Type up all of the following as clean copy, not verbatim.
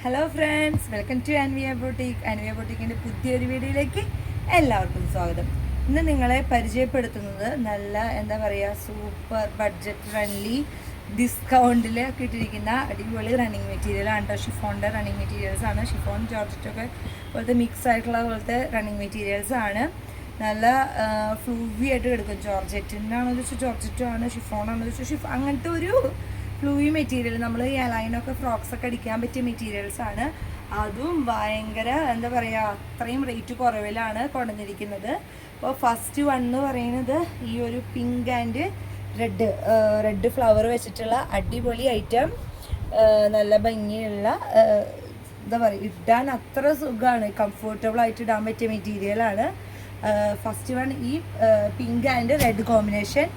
Hello friends, welcome to Anviya boutique. Anviya ബൊട്ടീക്കിൻ്റെ പുതിയൊരു വീഡിയോയിലേക്ക് എല്ലാവർക്കും സ്വാഗതം. ഇന്ന് നിങ്ങളെ പരിചയപ്പെടുത്തുന്നത് നല്ല സൂപ്പർ ബഡ്ജറ്റ് ഫ്രണ്ട്ലി ഡിസ്കൗണ്ടിൽ കിട്ടിയിരിക്കുന്ന അടിപൊളി റണ്ണിങ് മെറ്റീരിയലാണ് കേട്ടോ. ഷിഫോണിൻ്റെ റണ്ണിങ് മെറ്റീരിയൽസ് ആണ്. ഷിഫോൺ ജോർജറ്റൊക്കെ പോലത്തെ മിക്സ് ആയിട്ടുള്ള പോലത്തെ റണ്ണിങ് മെറ്റീരിയൽസ് ആണ്. നല്ല ഫ്ലൂവി ആയിട്ട് കിടക്കും. ജോർജറ്റിനാണെന്ന് വെച്ചാൽ ജോർജറ്റും ആണ്, ഷിഫോണാണെന്ന് വെച്ചാൽ അങ്ങനത്തെ ഒരു ഫ്ലൂവി മെറ്റീരിയൽ. നമ്മൾ ഈ അലൈനൊക്കെ ഫ്രോക്സൊക്കെ അടിക്കാൻ പറ്റിയ മെറ്റീരിയൽസ് ആണ്. അതും ഭയങ്കര അത്രയും റേറ്റ് കുറവിലാണ് കൊണ്ടുവന്നിരിക്കുന്നത്. അപ്പോൾ ഫസ്റ്റ് വൺ എന്ന് പറയുന്നത് ഈ ഒരു പിങ്ക് ആൻഡ് റെഡ് ഫ്ലവർ വെച്ചിട്ടുള്ള അടിപൊളി ഐറ്റം. നല്ല ഭംഗിയുള്ള ഇടാൻ അത്ര സുഖമാണ്, കംഫർട്ടബിൾ ആയിട്ട് ഇടാൻ പറ്റിയ മെറ്റീരിയലാണ്. ഫസ്റ്റ് വൺ ഈ pink and red combination.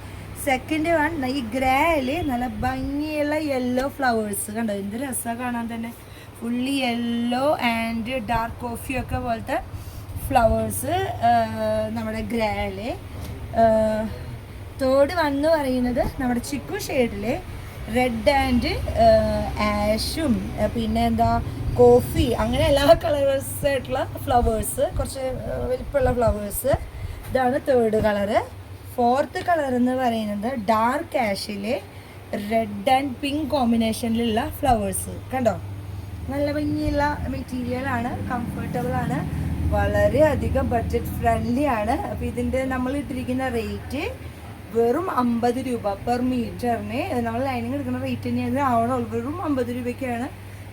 Second one ഈ ഗ്രേയിൽ നല്ല ഭംഗിയുള്ള യെല്ലോ ഫ്ലവേഴ്സ് കണ്ടോ, എന്ത് രസമാണ് കാണാൻ തന്നെ. ഫുള്ളി യെല്ലോ ആൻഡ് ഡാർക്ക് കോഫിയൊക്കെ പോലത്തെ ഫ്ലവേഴ്സ് നമ്മുടെ ഗ്രേയിൽ. തേർഡ് വൺ എന്ന് പറയുന്നത് നമ്മുടെ ചിക്കു ഷെയ്ഡിൽ റെഡ് ആൻഡ് ആഷും പിന്നെ കോഫി, അങ്ങനെ എല്ലാ കളേഴ്സ് ആയിട്ടുള്ള ഫ്ലവേഴ്സ്, കുറച്ച് വലിപ്പമുള്ള ഫ്ലവേഴ്സ്. ഇതാണ് തേർഡ് കളറ്. ഫോർത്ത് കളർ എന്ന് പറയുന്നത് ഡാർക്ക് ആഷിലെ റെഡ് ആൻഡ് പിങ്ക് കോമ്പിനേഷനിലുള്ള ഫ്ലവേഴ്സ് കണ്ടോ. നല്ല ഭംഗിയുള്ള മെറ്റീരിയലാണ്, കംഫർട്ടബിൾ ആണ്, വളരെയധികം ബഡ്ജറ്റ് ഫ്രണ്ട്ലി ആണ്. അപ്പോൾ ഇതിൻ്റെ നമ്മൾ ഇട്ടിരിക്കുന്ന റേറ്റ് വെറും 50 രൂപ പെർ മീറ്ററിന്. നമ്മൾ ലൈനിങ് എടുക്കുന്ന റേറ്റ് തന്നെയാണ് ആവണുള്ളൂ. വെറും 50 രൂപയ്ക്കാണ്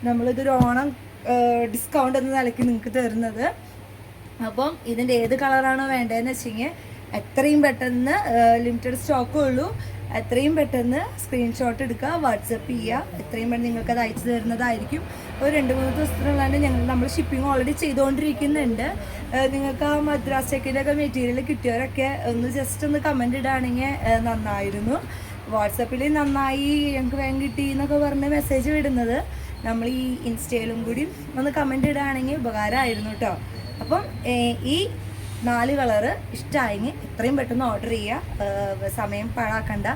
നമ്മളിതൊരു ഓണം ഡിസ്കൗണ്ട് എന്ന നിലയ്ക്ക് നിങ്ങൾക്ക് തരുന്നത്. അപ്പം ഇതിൻ്റെ ഏത് കളറാണോ വേണ്ടതെന്ന് വെച്ചെങ്കിൽ എത്രയും പെട്ടെന്ന്, ലിമിറ്റഡ് സ്റ്റോക്കേ ഉള്ളൂ, എത്രയും പെട്ടെന്ന് സ്ക്രീൻഷോട്ട് എടുക്കുക, വാട്സപ്പ് ചെയ്യുക. എത്രയും പെട്ടെന്ന് നിങ്ങൾക്കത് അയച്ചു തരുന്നതായിരിക്കും. ഒരു 2-3 ദിവസത്തിനുള്ളിൽ നമ്മൾ ഷിപ്പിംഗ് ഓൾറെഡി ചെയ്തുകൊണ്ടിരിക്കുന്നുണ്ട്. നിങ്ങൾക്ക് ആ മദ്രാസ് ചെക്കിൻ്റെ ഒക്കെ മെറ്റീരിയൽ കിട്ടിയവരൊക്കെ ഒന്ന് ജസ്റ്റ് ഒന്ന് കമൻറ്റ് ഇടുകയാണെങ്കിൽ നന്നായിരുന്നു. വാട്സപ്പിൽ നന്നായി ഞങ്ങൾക്ക് വേഗം കിട്ടി എന്നൊക്കെ പറഞ്ഞ് മെസ്സേജ് വിടുന്നത് നമ്മൾ ഈ ഇൻസ്റ്റയിലും കൂടി ഒന്ന് കമൻറ്റ് ഇടുകയാണെങ്കിൽ ഉപകാരമായിരുന്നു കേട്ടോ. അപ്പം ഈ 4 കളറ് ഇഷ്ടമായെങ്കിൽ എത്രയും പെട്ടെന്ന് ഓർഡർ ചെയ്യുക, സമയം പാഴാക്കണ്ട.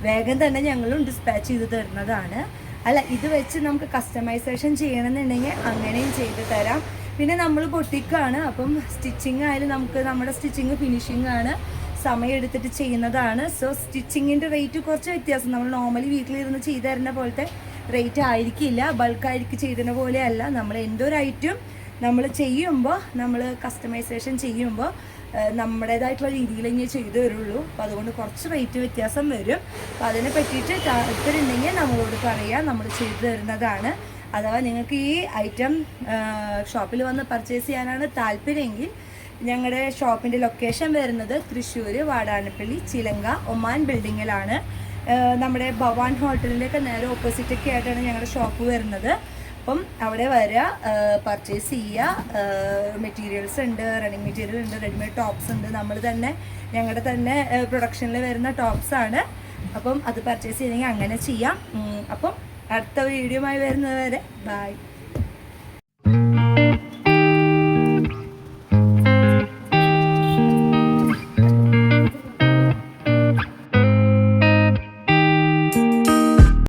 വേഗം തന്നെ ഞങ്ങളും ഡിസ്പാച്ച് ചെയ്ത് തരുന്നതാണ്. അല്ല, ഇത് വെച്ച് നമുക്ക് കസ്റ്റമൈസേഷൻ ചെയ്യണമെന്നുണ്ടെങ്കിൽ അങ്ങനെയും ചെയ്ത് തരാം. പിന്നെ നമ്മൾ ബൊട്ടിക്കാണ്, അപ്പം സ്റ്റിച്ചിങ് ആയാലും നമുക്ക് നമ്മുടെ സ്റ്റിച്ചിങ് ഫിനിഷിങ് ആണ്, സമയം എടുത്തിട്ട് ചെയ്യുന്നതാണ്. സോ സ്റ്റിച്ചിങ്ങിൻ്റെ റേറ്റ് കുറച്ച് വ്യത്യാസം. നമ്മൾ നോർമലി വീട്ടിലിരുന്ന് ചെയ്ത് തരുന്ന പോലത്തെ റേറ്റ് ആയിരിക്കില്ല, ബൾക്കായിരിക്കും ചെയ്തതിന പോലെയല്ല. നമ്മൾ എന്തൊരു ഐറ്റം നമ്മൾ ചെയ്യുമ്പോൾ, നമ്മൾ കസ്റ്റമൈസേഷൻ ചെയ്യുമ്പോൾ നമ്മുടേതായിട്ടുള്ള രീതിയിൽ ഇങ്ങനെ ചെയ്തു തരുള്ളൂ. അപ്പോൾ അതുകൊണ്ട് കുറച്ച് റേറ്റ് വ്യത്യാസം വരും. അപ്പോൾ അതിനെ പറ്റിയിട്ട് താല്പര്യമുണ്ടെങ്കിൽ നമ്മളോട് പറയാം, നമ്മൾ ചെയ്തു തരുന്നതാണ്. അഥവാ നിങ്ങൾക്ക് ഈ ഐറ്റം ഷോപ്പിൽ വന്ന് പർച്ചേസ് ചെയ്യാനാണ് താല്പര്യമെങ്കിൽ ഞങ്ങളുടെ ഷോപ്പിൻ്റെ ലൊക്കേഷൻ വരുന്നത് തൃശ്ശൂർ വാടാനപ്പള്ളി ചിലങ്ക ഒമാൻ ബിൽഡിങ്ങിലാണ്. നമ്മുടെ ഭവാൻ ഹോട്ടലിൻ്റെയൊക്കെ നേരെ ഓപ്പോസിറ്റൊക്കെ ആയിട്ടാണ് ഞങ്ങളുടെ ഷോപ്പ് വരുന്നത്. അപ്പം അവിടെ വരിക, പർച്ചേസ് ചെയ്യുക. മെറ്റീരിയൽസ് ഉണ്ട്, റണ്ണിങ് മെറ്റീരിയൽ ഉണ്ട്, റെഡിമെയ്ഡ് ടോപ്സ് ഉണ്ട്. നമ്മൾ തന്നെ ഞങ്ങളുടെ തന്നെ പ്രൊഡക്ഷനിൽ വരുന്ന ടോപ്സാണ്. അപ്പം അത് പർച്ചേസ് ചെയ്തെങ്കിൽ അങ്ങനെ ചെയ്യാം. അപ്പം അടുത്ത വീഡിയോയുമായി വരുന്നത് വരെ ബൈ.